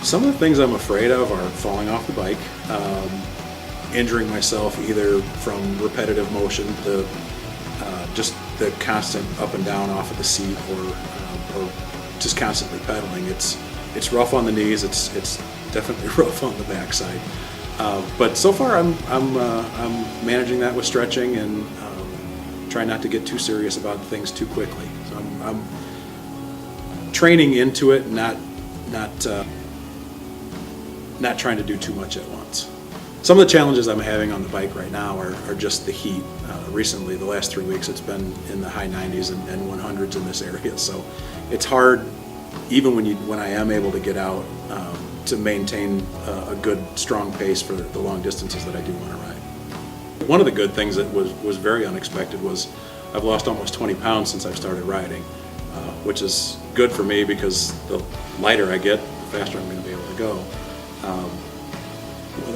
Some of the things I'm afraid of are falling off the bike, injuring myself either from repetitive motion, just the constant up and down off of the seat, or just constantly pedaling. It's rough on the knees. It's definitely rough on the backside. But so far, I'm managing that with stretching and trying not to get too serious about things too quickly. So I'm training into it, not trying to do too much at once. Some of the challenges I'm having on the bike right now are just the heat. Recently, the last 3 weeks, it's been in the high 90s and 100s in this area. So it's hard, even when I am able to get out, to maintain a good, strong pace for the long distances that I do want to ride. One of the good things that was very unexpected was I've lost almost 20 pounds since I've started riding, which is good for me because the lighter I get, the faster I'm going to be able to go.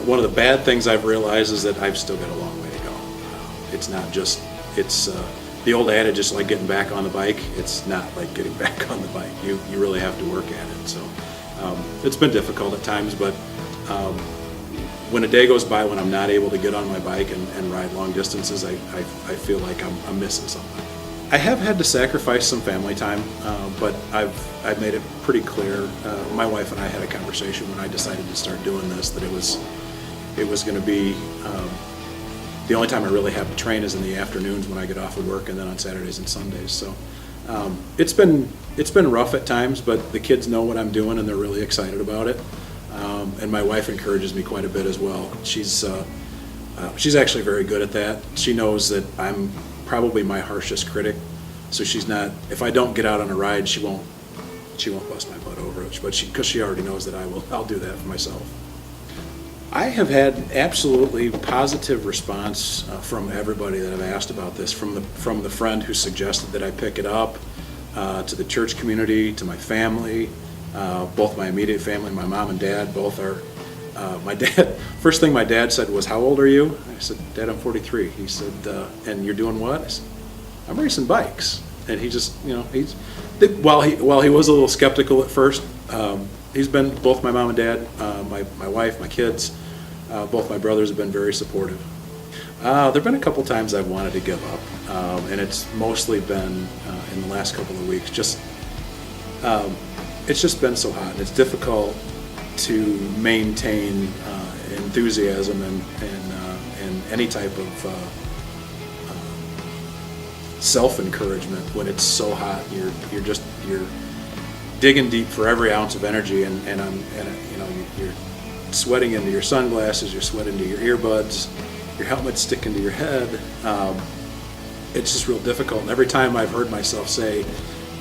One of the bad things I've realized is that I've still got a long way to go. It's not just, the old adage is like getting back on the bike. It's not like getting back on the bike. You really have to work at it. So it's been difficult at times, but when a day goes by when I'm not able to get on my bike and ride long distances, I feel like I'm missing something. I have had to sacrifice some family time, but I've made it pretty clear. My wife and I had a conversation when I decided to start doing this that it was going to be the only time I really have to train is in the afternoons when I get off of work, and then on Saturdays and Sundays. So it's been rough at times, but the kids know what I'm doing and they're really excited about it. And my wife encourages me quite a bit as well. She's actually very good at that. She knows that I'm probably my harshest critic, so she's not. If I don't get out on a ride, she won't bust my butt over it. But because she already knows that I'll do that for myself. I have had absolutely positive response from everybody that I've asked about this. From the friend who suggested that I pick it up, to the church community, to my family, both my immediate family, my mom and dad, both are. My dad, first thing my dad said was, "How old are you?" I said, "Dad, I'm 43." He said, "And you're doing what?" I said, "I'm racing bikes." And he just, while he was a little skeptical at first, he's been, both my mom and dad, my wife, my kids, both my brothers have been very supportive. There've been a couple times I've wanted to give up, and it's mostly been in the last couple of weeks. It's just been so hot, and it's difficult to maintain enthusiasm and any type of self-encouragement when it's so hot. You're digging deep for every ounce of energy, and you're sweating into your sunglasses, you're sweating into your earbuds, your helmet's sticking to your head. It's just real difficult. And every time I've heard myself say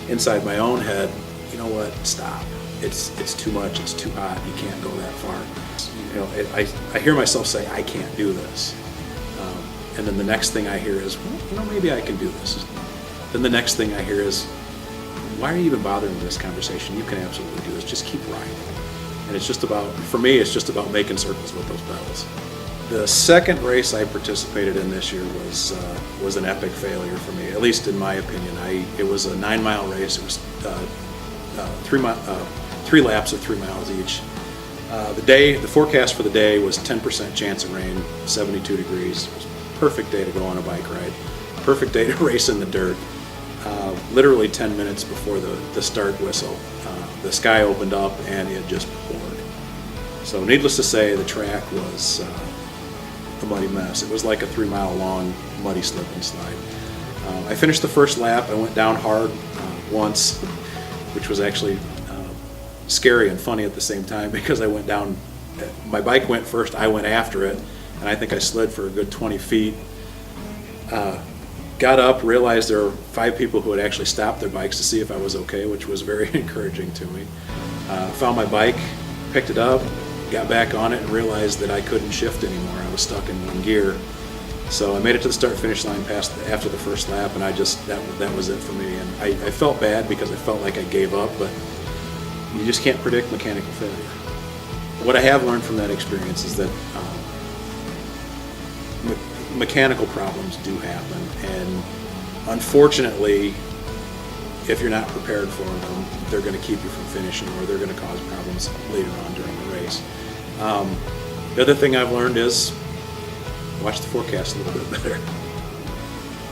inside my own head, "You know what? Stop. It's too much. It's too hot. You can't go that far." I hear myself say, "I can't do this," and then the next thing I hear is, "Well, maybe I can do this." Then the next thing I hear is, "Why are you even bothering with this conversation? You can absolutely do this. Just keep riding." And it's just about, for me, it's just about making circles with those pedals. The second race I participated in this year was an epic failure for me, at least in my opinion. It was a 9-mile race. It was 3 laps of 3 miles each. The forecast for the day was 10% chance of rain, 72 degrees. It was a perfect day to go on a bike ride, perfect day to race in the dirt. Literally 10 minutes before the start whistle, the sky opened up and it just poured. So needless to say, the track was a muddy mess. It was like a 3-mile long muddy slip and slide. I finished the first lap. I went down hard once, which was actually scary and funny at the same time because I went down, my bike went first, I went after it, and I think I slid for a good 20 feet. Got up, realized there were 5 people who had actually stopped their bikes to see if I was okay, which was very encouraging to me. Found my bike, picked it up, got back on it, and realized that I couldn't shift anymore. I was stuck in one gear. So I made it to the start-finish line after the first lap, and that was it for me. And I felt bad because I felt like I gave up, but you just can't predict mechanical failure. What I have learned from that experience is that mechanical problems do happen, and unfortunately, if you're not prepared for them, they're going to keep you from finishing, or they're going to cause problems later on during the race. The other thing I've learned is watch the forecast a little bit better.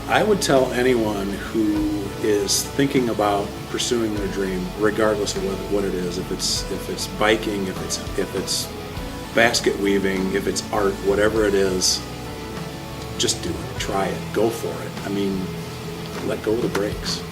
I would tell anyone who is thinking about pursuing their dream, regardless of what it is, if it's biking, if it's basket weaving, if it's art, whatever it is, just do it. Try it. Go for it. I mean, let go of the brakes.